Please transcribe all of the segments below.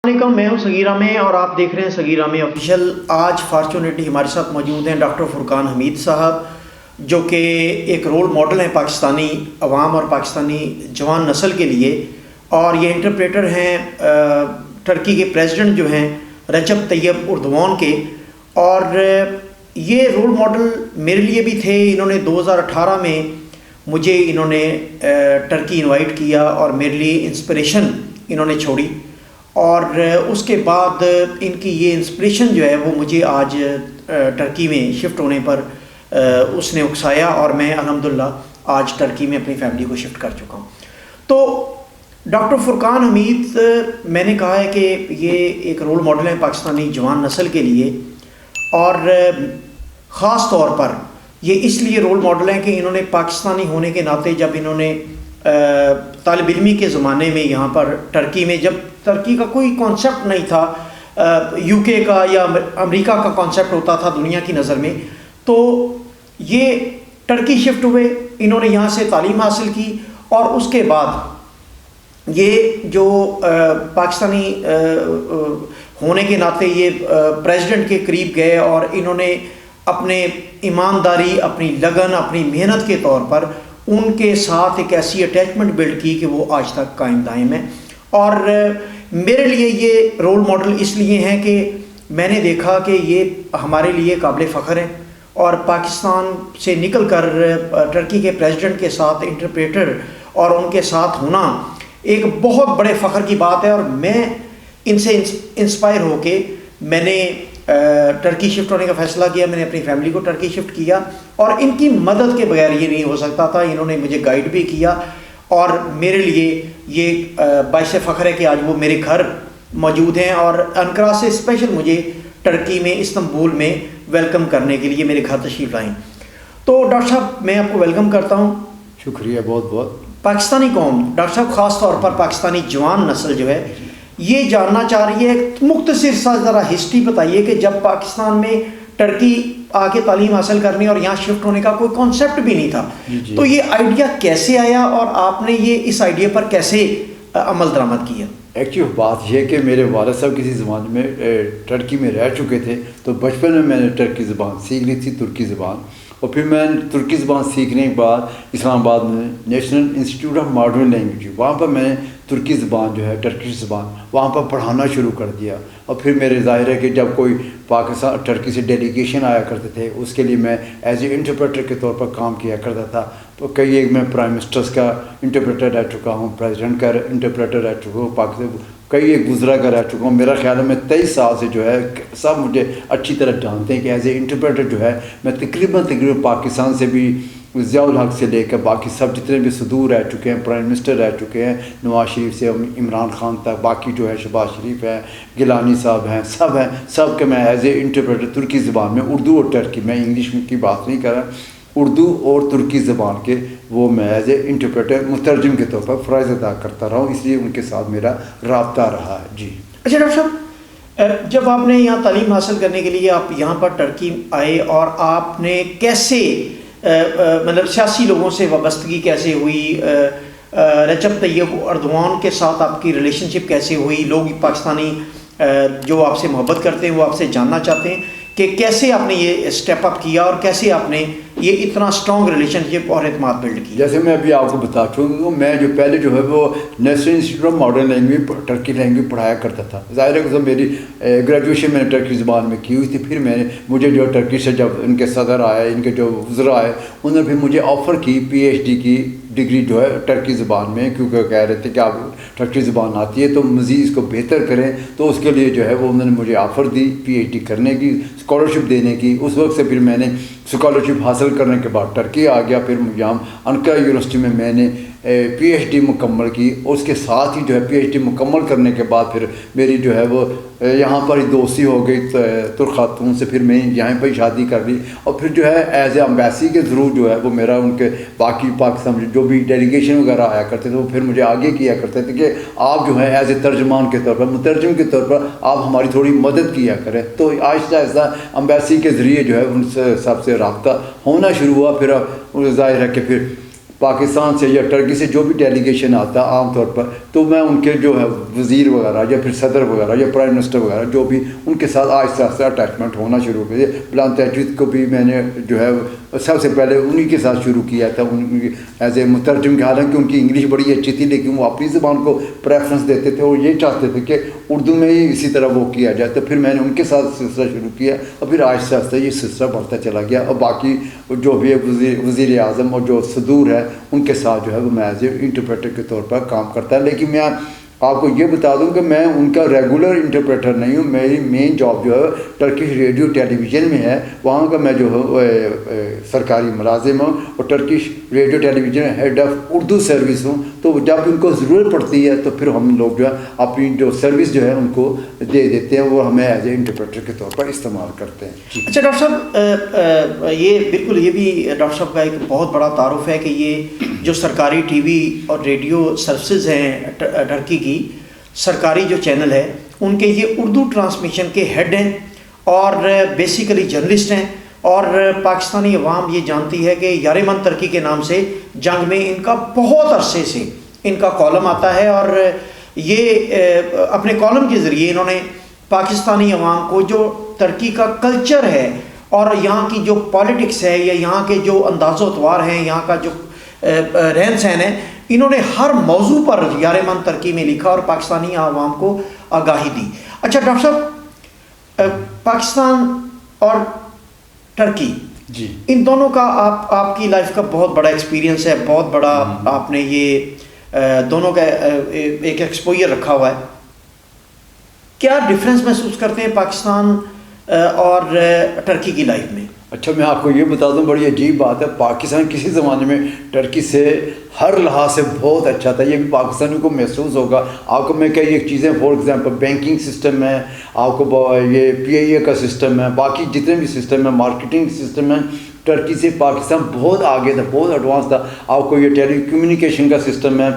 السلام علیکم، میں ہوں سگیرہ میں اور آپ دیکھ رہے ہیں سگیرہ میں آفیشیل۔ آج فارچونیٹلی ہمارے ساتھ موجود ہیں ڈاکٹر فرقان حمید صاحب، جو کہ ایک رول ماڈل ہیں پاکستانی عوام اور پاکستانی جوان نسل کے لیے، اور یہ انٹرپریٹر ہیں ترکی کے پریزیڈنٹ جو ہیں رجب طیب اردوان کے، اور یہ رول ماڈل میرے لیے بھی تھے۔ انہوں نے 2018 میں مجھے ٹرکی انوائٹ کیا اور میرے لیے انسپریشن انہوں نے چھوڑی، اور اس کے بعد ان کی یہ انسپریشن جو ہے وہ مجھے آج ٹرکی میں شفٹ ہونے پر اس نے اکسایا، اور میں الحمدللہ آج ٹرکی میں اپنی فیملی کو شفٹ کر چکا ہوں۔ تو ڈاکٹر فرقان حمید، میں نے کہا ہے کہ یہ ایک رول ماڈل ہے پاکستانی جوان نسل کے لیے، اور خاص طور پر یہ اس لیے رول ماڈل ہیں کہ انہوں نے پاکستانی ہونے کے ناطے، جب انہوں نے طالب علمی کے زمانے میں یہاں پر ٹرکی میں، جب ترکی کا کوئی کانسیپٹ نہیں تھا، یو کے کا یا امریکہ کا کانسیپٹ ہوتا تھا دنیا کی نظر میں، تو یہ ٹرکی شفٹ ہوئے، انہوں نے یہاں سے تعلیم حاصل کی، اور اس کے بعد یہ جو پاکستانی ہونے کے ناطے یہ پریزیڈنٹ کے قریب گئے، اور انہوں نے اپنے ایمانداری، اپنی لگن، اپنی محنت کے طور پر ان کے ساتھ ایک ایسی اٹیچمنٹ بلڈ کی کہ وہ آج تک قائم دائم ہے۔ اور میرے لیے یہ رول ماڈل اس لیے ہیں کہ میں نے دیکھا کہ یہ ہمارے لیے قابل فخر ہیں، اور پاکستان سے نکل کر ٹرکی کے پریزیڈنٹ کے ساتھ انٹرپریٹر اور ان کے ساتھ ہونا ایک بہت بڑے فخر کی بات ہے، اور میں ان سے انسپائر ہو کے میں نے ٹرکی شفٹ ہونے کا فیصلہ کیا۔ میں نے اپنی فیملی کو ٹرکی شفٹ کیا، اور ان کی مدد کے بغیر یہ نہیں ہو سکتا تھا۔ انہوں نے مجھے گائیڈ بھی کیا، اور میرے لیے یہ باعث فخر ہے کہ آج وہ میرے گھر موجود ہیں، اور انقرہ سے اسپیشل مجھے ٹرکی میں استنبول میں ویلکم کرنے کے لیے میرے گھر تشریف لائیں۔ تو ڈاکٹر صاحب، میں آپ کو ویلکم کرتا ہوں۔ شکریہ، بہت بہت۔ پاکستانی قوم، ڈاکٹر صاحب خاص طور پر پاکستانی جوان نسل جو ہے یہ جاننا چاہ رہی ہے، مختصر سا ذرا ہسٹری بتائیے کہ جب پاکستان میں ٹرکی آ کے تعلیم حاصل کرنے اور یہاں شفٹ ہونے کا کوئی کانسیپٹ بھی نہیں تھا، تو یہ آئیڈیا کیسے آیا اور آپ نے یہ اس آئیڈیا پر کیسے عمل درآمد کیا؟ ایکچولی بات یہ ہے کہ میرے والد صاحب کسی زمانے میں ٹرکی میں رہ چکے تھے، تو بچپن میں نے ٹرکی زبان سیکھ لی تھی، ترکی زبان، اور پھر میں ترکی زبان سیکھنے کے بعد اسلام آباد میں national institute of modern language, وہاں پر میں نے ترکی زبان جو ہے ٹرکش زبان وہاں پر پڑھانا شروع کر دیا۔ اور پھر میرے ظاہر ہے کہ جب کوئی پاکستان ٹرکی سے ڈیلیگیشن آیا کرتے تھے، اس کے لیے میں ایز اے انٹرپریٹر کے طور پر کام کیا کرتا تھا۔ تو کئی ایک میں پرائم منسٹرز کا انٹرپریٹر رہ چکا ہوں، پریزیڈنٹ کا انٹرپریٹر رہ چکا ہوں، پاکستان کئی ایک گزرا کا رہ چکا ہوں۔ میرا خیال ہے میں 23 سال سے جو ہے سب مجھے اچھی طرح جانتے ہیں کہ ایز اے انٹرپریٹر جو ہے میں تقریباً پاکستان سے بھی ضیاء الحق سے لے کر باقی سب جتنے بھی صدور رہ چکے ہیں، پرائم منسٹر رہ چکے ہیں، نواز شریف سے عمران خان تک، باقی جو ہے شہباز شریف ہے، گیلانی صاحب ہیں، سب کے میں ایز اے انٹرپریٹر ترکی زبان میں، اردو اور ٹرکی، میں انگلش کی بات نہیں کر رہا، اردو اور ترکی زبان کے وہ میں ایز اے انٹرپریٹر مترجم کے طور پر فرائض ادا کرتا رہا ہوں، اس لیے ان کے ساتھ میرا رابطہ رہا ہے۔ جی اچھا ڈاکٹر صاحب، جب آپ نے یہاں تعلیم حاصل کرنے کے لیے آپ یہاں پر ٹرکی آئے، اور آپ نے کیسے مطلب سیاسی لوگوں سے وابستگی کیسے ہوئی، رجب طیب اردوان کے ساتھ آپ کی ریلیشن شپ کیسے ہوئی، لوگ پاکستانی جو آپ سے محبت کرتے ہیں وہ آپ سے جاننا چاہتے ہیں کہ کیسے آپ نے یہ اسٹیپ اپ کیا، اور کیسے آپ نے یہ اتنا اسٹرانگ ریلیشن شپ اور اعتماد بلڈ کیا؟ جیسے میں ابھی آپ کو بتا چکا، میں جو پہلے جو ہے وہ national institute of modern language Turkey language پڑھایا کرتا تھا۔ ظاہر ہے کہ میری گریجویشن میں نے ٹرکی زبان میں کی ہوئی تھی، پھر مجھے جو ٹرکی سے جب ان کے صدر آئے، ان کے جو وزراء آئے، انہوں نے پھر مجھے آفر کی پی ایچ ڈی کی ڈگری جو ہے ٹرکی زبان میں، کیونکہ کہہ رہے تھے کہ آپ ٹرکی زبان آتی ہے تو مزید اس کو بہتر کریں، تو اس کے لیے جو ہے وہ انہوں نے مجھے آفر دی پی ایچ ڈی کرنے کی، اسکالرشپ دینے کی۔ اس وقت سے پھر میں نے اسکالرشپ حاصل کرنے کے بعد ٹرکی آ گیا، پھر یہاں انقرہ یونیورسٹی میں نے پی ایچ ڈی مکمل کی، اور اس کے ساتھ ہی جو ہے پی ایچ ڈی مکمل کرنے کے بعد پھر میری جو ہے وہ یہاں پر ہی دوستی ہو گئی ترک خاتون سے، پھر میں یہاں پر ہی شادی کر لی، اور پھر جو ہے ایز اے امبیسی کے تھرو جو ہے وہ میرا ان کے باقی پاکستان جو بھی ڈیلیگیشن وغیرہ آیا کرتے تھے وہ پھر مجھے آگے کیا کرتے تھے کہ آپ جو ہے ایز اے ترجمان کے طور پر، مترجم کے طور پر آپ ہماری تھوڑی مدد کیا کریں۔ تو آہستہ آہستہ امبیسی کے ذریعے جو ہے ان سے سب سے رابطہ ہونا شروع ہوا۔ پھر ظاہر ہے کہ پھر پاکستان سے یا ٹرکی سے جو بھی ڈیلیگیشن آتا ہے عام طور پر، تو میں ان کے جو ہے وزیر وغیرہ یا پھر صدر وغیرہ یا پرائم منسٹر وغیرہ جو بھی، ان کے ساتھ آہستہ آہستہ اٹیچمنٹ ہونا شروع ہو گئی. بلان تحجید کو بھی میں نے جو ہے سب سے پہلے انہی کے ساتھ شروع کیا تھا، ان کی ایز اے مترجم کے. حالانکہ ان کی انگلش بڑی اچھی تھی لیکن وہ اپنی زبان کو پریفرنس دیتے تھے اور یہ چاہتے تھے کہ اردو میں ہی اسی طرح وہ کیا جائے. تو پھر میں نے ان کے ساتھ سلسلہ شروع کیا اور پھر آہستہ آہستہ یہ سلسلہ بڑھتا چلا گیا. اور باقی جو بھی وزیر اعظم اور جو صدور ہے ان کے ساتھ جو ہے وہ میں ایز اے انٹرپریٹر کے طور پر کام کرتا ہے. لیکن میں آپ کو یہ بتا دوں کہ میں ان کا ریگولر انٹرپریٹر نہیں ہوں. میری مین جاب جو ہے ٹرکش ریڈیو ٹیلی ویژن میں ہے، وہاں کا میں جو ہے سرکاری ملازم ہوں اور Turkish radio television head of Urdu service ہوں. تو جب ان کو ضرورت پڑتی ہے تو پھر ہم لوگ جو ہے اپنی جو سروس جو ہے ان کو دے دیتے ہیں، وہ ہمیں ایز اے انٹرپریٹر کے طور پر استعمال کرتے ہیں. اچھا ڈاکٹر صاحب، یہ بالکل یہ بھی ڈاکٹر صاحب کا ایک بہت بڑا تعارف ہے کہ یہ جو سرکاری ٹی وی اور ریڈیو سروسز ہیں ٹرکی کی، سرکاری جو چینل ہے ان کے یہ اردو ٹرانسمیشن کے ہیڈ ہیں اور بیسیکلی جرنلسٹ ہیں. اور پاکستانی عوام یہ جانتی ہے کہ یارمن ترکی کے نام سے جنگ میں ان کا بہت عرصے سے ان کا کالم آتا ہے، اور یہ اپنے کالم کے ذریعے انہوں نے پاکستانی عوام کو جو ترکی کا کلچر ہے اور یہاں کی جو پالیٹکس ہے یا یہاں کے جو انداز و اطوار ہیں، یہاں کا جو رہن سہن ہے، انہوں نے ہر موضوع پر یارمن ترکی میں لکھا اور پاکستانی عوام کو آگاہی دی. اچھا ڈاکٹر صاحب، پاکستان اور ٹرکی جی، ان دونوں کا آپ کی لائف کا بہت بڑا ایکسپیرینس ہے، بہت بڑا آپ نے یہ دونوں کا ایک ایکسپوئر رکھا ہوا ہے. کیا ڈفرینس محسوس کرتے ہیں پاکستان اور ٹرکی کی لائف میں؟ اچھا میں آپ کو یہ بتا دوں، بڑی عجیب بات ہے، پاکستان کسی زمانے میں ٹرکی سے ہر لحاظ سے بہت اچھا تھا. یہ بھی پاکستانیوں کو محسوس ہوگا. آپ کو میں کئی ایک چیزیں، فار ایگزامپل بینکنگ سسٹم ہے، آپ کو یہ پی آئی اے کا سسٹم ہے، باقی جتنے بھی سسٹم ہیں، مارکیٹنگ سسٹم ہے، ٹرکی سے پاکستان بہت آگے تھا، بہت ایڈوانس تھا. آپ کو یہ ٹیلی کمیونیکیشن کا سسٹم ہے،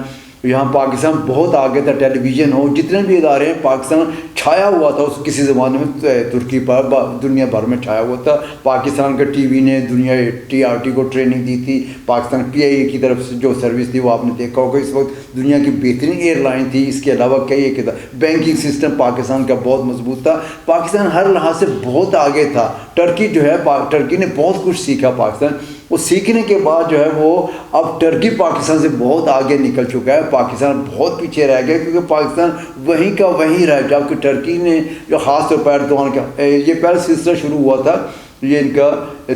یہاں پاکستان بہت آگے تھا. ٹیلی ویژن ہو، جتنے بھی ادارے ہیں، پاکستان چھایا ہوا تھا اس کسی زمانے میں ترکی پر، دنیا بھر میں چھایا ہوا تھا. پاکستان کا ٹی وی نے دنیا ٹی آر ٹی کو ٹریننگ دی تھی. پاکستان پی آئی اے کی طرف سے جو سروس تھی وہ آپ نے دیکھا ہوگا، اس وقت دنیا کی بہترین ایئر لائن تھی. اس کے علاوہ کئی ایک تھا. بینکنگ سسٹم پاکستان کا بہت مضبوط تھا. پاکستان ہر لحاظ سے بہت آگے تھا. ٹرکی جو ہے، ٹرکی نے بہت کچھ سیکھا. پاکستان وہ سیکھنے کے بعد جو ہے وہ اب ٹرکی پاکستان سے بہت آگے نکل چکا ہے. پاکستان بہت پیچھے رہ گیا کیونکہ پاکستان وہیں کا وہیں رہ، جبکہ ٹرکی نے جو خاص طور پر ایردوان کا یہ پہلا سلسلہ شروع ہوا تھا، یہ ان کا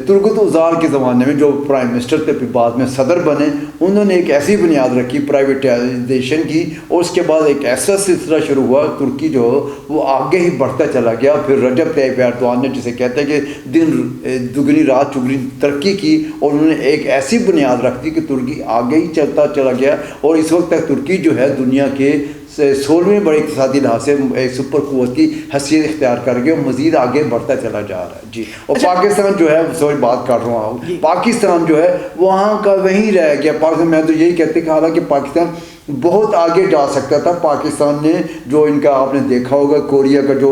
ترگت اوزال کے زمانے میں جو پرائم منسٹر تھے پھر بعد میں صدر بنے، انہوں نے ایک ایسی بنیاد رکھی پرائیویٹائزیشن کی، اور اس کے بعد ایک ایسا سلسلہ شروع ہوا. ترکی جو وہ آگے ہی بڑھتا چلا گیا. پھر رجب طیب ایردوان نے، جسے کہتے ہیں کہ دن دگنی رات چگنی ترقی کی، اور انہوں نے ایک ایسی بنیاد رکھ دی کہ ترکی آگے ہی چلتا چلا گیا. اور اس وقت تک ترکی جو ہے دنیا کے 16ویں بڑے اقتصادی لحاظ سے ایک سپر قوت کی حیثیت اختیار کر گیا اور مزید آگے بڑھتا چلا جا رہا ہے. جی، اور پاکستان جو ہے، سوری بات کر رہا ہوں، پاکستان جو ہے وہاں کا وہیں رہ گیا. پاکستان میں تو یہی کہتے کہ حالانکہ پاکستان بہت آگے جا سکتا تھا. پاکستان نے جو ان کا آپ نے دیکھا ہوگا کوریا کا جو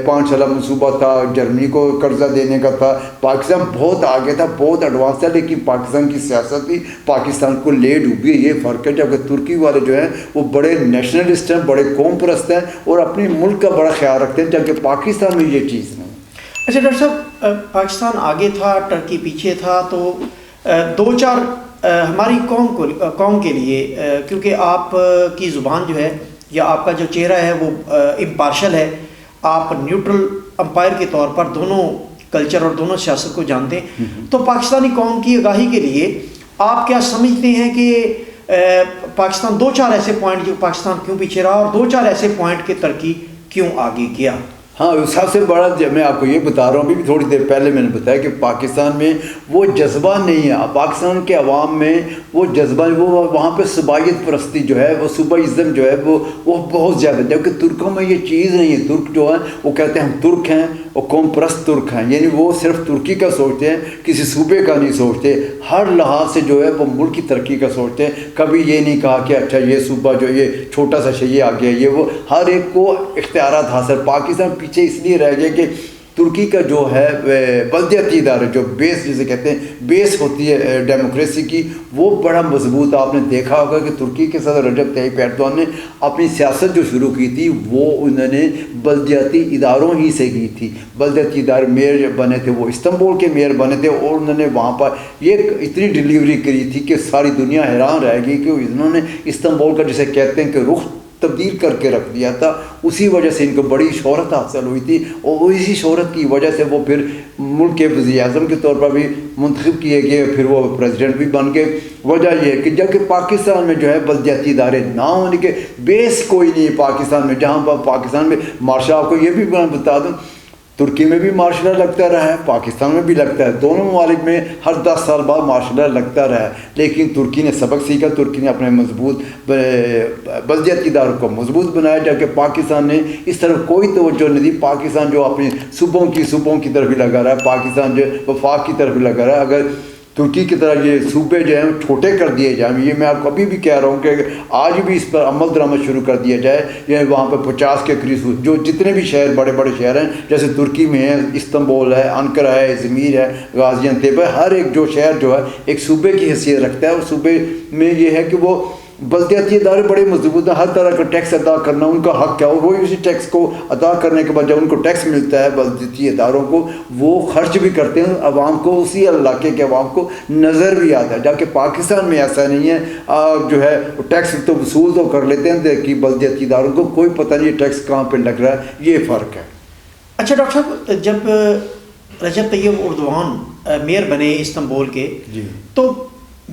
5 سالہ منصوبہ تھا، جرمنی کو قرضہ دینے کا تھا، پاکستان بہت آگے تھا، بہت ایڈوانس تھا. لیکن پاکستان کی سیاست بھی پاکستان کو لے ڈوبی. یہ فرق ہے. جبکہ ترکی والے جو ہیں وہ بڑے نیشنلسٹ ہیں، بڑے قوم پرست ہیں اور اپنے ملک کا بڑا خیال رکھتے ہیں، جبکہ پاکستان میں یہ چیز نہیں. اچھا ڈاکٹر صاحب، پاکستان آگے تھا، ٹرکی پیچھے تھا، تو دو چار ہماری قوم کے لیے، کیونکہ آپ کی زبان جو ہے یا آپ کا جو چہرہ ہے وہ امپارشل ہے، آپ نیوٹرل امپائر کے طور پر دونوں کلچر اور دونوں سیاست کو جانتے ہیں، تو پاکستانی قوم کی آگاہی کے لیے آپ کیا سمجھتے ہیں کہ پاکستان 2-4 ایسے پوائنٹ جو پاکستان کیوں پیچھے رہا اور 2-4 ایسے پوائنٹ کے ترقی کیوں آگے گیا؟ ہاں، سب سے بڑا میں آپ کو یہ بتا رہا ہوں، ابھی تھوڑی دیر پہلے میں نے بتایا کہ پاکستان میں وہ جذبہ نہیں ہے. پاکستان کے عوام میں وہ جذبہ، وہ وہاں پہ صوبائیت پرستی جو ہے، وہ صوبائزم جو ہے وہ بہت زیادہ، جبکہ ترکوں میں یہ چیز نہیں ہے. ترک جو ہے وہ کہتے ہیں ہم ترک ہیں اور قوم پرست ترک ہیں، یعنی وہ صرف ترکی کا سوچتے ہیں، کسی صوبے کا نہیں سوچتے. ہر لحاظ سے جو ہے وہ ملک کی ترقی کا سوچتے ہیں. کبھی یہ نہیں کہا کہ اچھا یہ صوبہ جو یہ چھوٹا سا شہر آ گیا، یہ وہ، ہر ایک کو اختیارات حاصل. پاکستان پیچھے اس لیے رہ گیا کہ ترکی کا جو ہے بلدیاتی ادارے جو بیس جسے کہتے ہیں بیس ہوتی ہے ڈیموکریسی کی، وہ بڑا مضبوط. آپ نے دیکھا ہوگا کہ ترکی کے صدر رجب طیب ایردوان نے اپنی سیاست جو شروع کی تھی وہ انہوں نے بلدیاتی اداروں ہی سے کی تھی. بلدیاتی ادارے میئر بنے تھے، وہ استنبول کے میئر بنے تھے، اور انہوں نے وہاں پر یہ اتنی ڈیلیوری کری تھی کہ ساری دنیا حیران رہ گئی کہ انہوں نے استنبول کا جسے کہتے ہیں کہ رخ تبدیل کر کے رکھ دیا تھا. اسی وجہ سے ان کو بڑی شہرت حاصل ہوئی تھی، اور اسی شہرت کی وجہ سے وہ پھر ملک کے وزیر اعظم کے طور پر بھی منتخب کیے گئے، پھر وہ پریزیڈنٹ بھی بن گئے. وجہ یہ ہے کہ جبکہ پاکستان میں جو ہے بلدیاتی ادارے نہ ہونے کے بیس کوئی نہیں ہے پاکستان میں، جہاں پر پاکستان میں مارشل، آپ کو یہ بھی میں بتا دوں ترکی میں بھی مارشل لا لگتا رہا ہے، پاکستان میں بھی لگتا ہے، دونوں ممالک میں ہر 10 سال بعد مارشل لا لگتا رہا ہے. لیکن ترکی نے سبق سیکھا، ترکی نے اپنے مضبوط بلدیاتی اداروں کو مضبوط بنایا، جبکہ پاکستان نے اس طرف کوئی توجہ نہیں دی. پاکستان جو اپنی صوبوں کی طرف ہی لگا رہا ہے، پاکستان جو وفاق کی طرف ہی لگا رہا ہے. اگر ترکی کی طرح یہ صوبے جو ہیں چھوٹے کر دیے جائیں، یہ میں آپ کو ابھی بھی کہہ رہا ہوں کہ آج بھی اس پر عمل درآمد شروع کر دیا جائے، یہ وہاں پہ 50 کے قریب جو جتنے بھی شہر بڑے بڑے شہر ہیں، جیسے ترکی میں ہے، استنبول ہے، انقرہ ہے، ازمیر ہے، غازی انتیب ہے، ہر ایک جو شہر جو ہے ایک صوبے کی حیثیت رکھتا ہے. اور صوبے میں یہ ہے کہ وہ بلدیاتی ادارے بڑے مضبوط ہیں، ہر طرح کا ٹیکس ادا کرنا ان کا حق ہے، اور وہی اسی ٹیکس کو ادا کرنے کے بعد جب ان کو ٹیکس ملتا ہے بلدیاتی اداروں کو، وہ خرچ بھی کرتے ہیں، عوام کو، اسی علاقے کے عوام کو نظر بھی آتا ہے. جبکہ پاکستان میں ایسا نہیں ہے، جو ہے ٹیکس تو وصول تو کر لیتے ہیں کہ بلدیاتی اداروں کو کوئی پتہ نہیں ٹیکس کہاں پہ لگ رہا ہے. یہ فرق ہے. اچھا ڈاکٹر صاحب، جب رجب طیب اردوان میئر بنے استنبول کے، جی، تو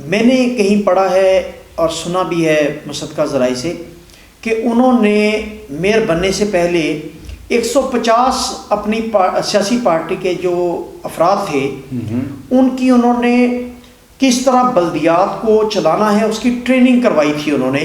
میں نے کہیں پڑھا ہے اور سنا بھی ہے مصدقہ ذرائع سے کہ انہوں نے میئر بننے سے پہلے 150 اپنی سیاسی پارٹی کے جو افراد تھے ان کی انہوں نے کس طرح بلدیات کو چلانا ہے اس کی ٹریننگ کروائی تھی انہوں نے،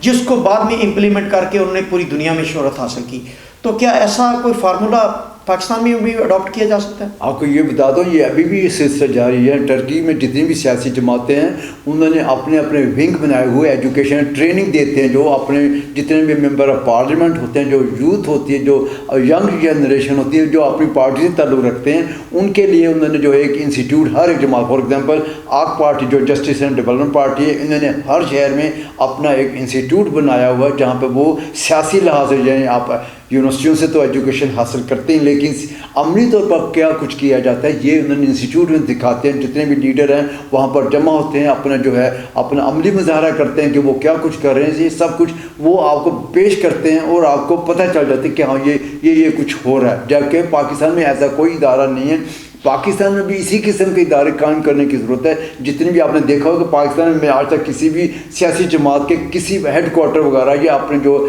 جس کو بعد میں امپلیمنٹ کر کے انہوں نے پوری دنیا میں شہرت حاصل کی. تو کیا ایسا کوئی فارمولا پاکستان میں بھی اڈاپٹ کیا جا سکتا ہے؟ آپ کو یہ بتا دوں یہ ابھی بھی یہ سلسلہ جاری ہے. ٹرکی میں جتنی بھی سیاسی جماعتیں ہیں انہوں نے اپنے اپنے ونگ بنائے ہوئے، ایجوکیشن ٹریننگ دیتے ہیں، جو اپنے جتنے بھی ممبر آف پارلیمنٹ ہوتے ہیں، جو یوتھ ہوتی ہے، جو ینگ جنریشن ہوتی ہے، جو اپنی پارٹی سے تعلق رکھتے ہیں، ان کے لیے انہوں نے جو ایک انسٹیٹیوٹ ہر ایک جماعت، فار ایگزامپل آک پارٹی جو جسٹس اینڈ ڈیولپمنٹ پارٹی ہے، انہوں نے ہر شہر میں اپنا ایک انسٹیٹیوٹ بنایا ہوا ہے جہاں پہ وہ سیاسی لحاظ سے یعنی آپ یونیورسٹیوں سے تو ایجوکیشن حاصل کرتے ہیں، لیکن عملی طور پر کیا کچھ کیا جاتا ہے یہ انہوں نے انسٹیٹیوٹ میں دکھاتے ہیں. جتنے بھی لیڈر ہیں وہاں پر جمع ہوتے ہیں، اپنا جو ہے اپنا عملی مظاہرہ کرتے ہیں کہ وہ کیا کچھ کر رہے ہیں. یہ سب کچھ وہ آپ کو پیش کرتے ہیں اور آپ کو پتہ چل جاتا ہے کہ ہاں یہ کچھ ہو رہا ہے. جبکہ پاکستان میں ایسا کوئی ادارہ نہیں ہے. پاکستان میں بھی اسی قسم کے ادارے قائم کرنے کی ضرورت ہے. جتنی بھی آپ نے دیکھا ہوگا کہ پاکستان میں آج تک کسی بھی سیاسی جماعت کے کسی ہیڈ کوارٹر وغیرہ یا اپنے جو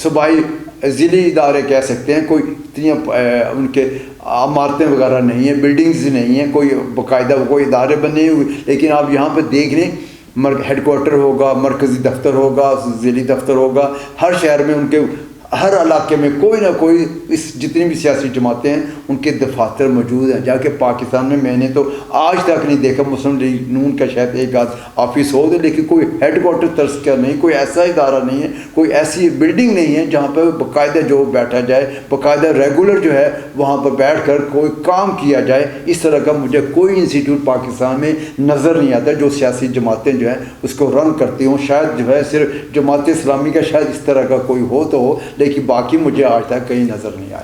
صوبائی ضلعی ادارے کہہ سکتے ہیں، کوئی اتنی ان کے عمارتیں وغیرہ نہیں ہیں، بلڈنگز نہیں ہیں، کوئی باقاعدہ کوئی ادارے بنے ہوئے. لیکن آپ یہاں پہ دیکھ لیں ہیڈ کوارٹر ہوگا، مرکزی دفتر ہوگا، ضلعی دفتر ہوگا، ہر شہر میں ان کے ہر علاقے میں کوئی نہ کوئی اس جتنی بھی سیاسی جماعتیں ہیں ان کے دفاتر موجود ہیں. جا کے پاکستان میں نے تو آج تک نہیں دیکھا، مسلم لیگ نون کا شاید ایک آدھ آفس ہو گئے، لیکن کوئی ہیڈ کوارٹر طرز کا نہیں، کوئی ایسا ادارہ نہیں ہے، کوئی ایسی بلڈنگ نہیں ہے جہاں پہ باقاعدہ جو بیٹھا جائے، باقاعدہ ریگولر جو ہے وہاں پر بیٹھ کر کوئی کام کیا جائے. اس طرح کا مجھے کوئی انسٹیٹیوٹ پاکستان میں نظر نہیں آتا جو سیاسی جماعتیں جو ہیں اس کو رن کرتی ہوں. شاید جو ہے صرف جماعت اسلامی کا شاید اس طرح کا کوئی ہو تو ہو، لیکن باقی مجھے آج تک کہیں نظر نہیں آیا.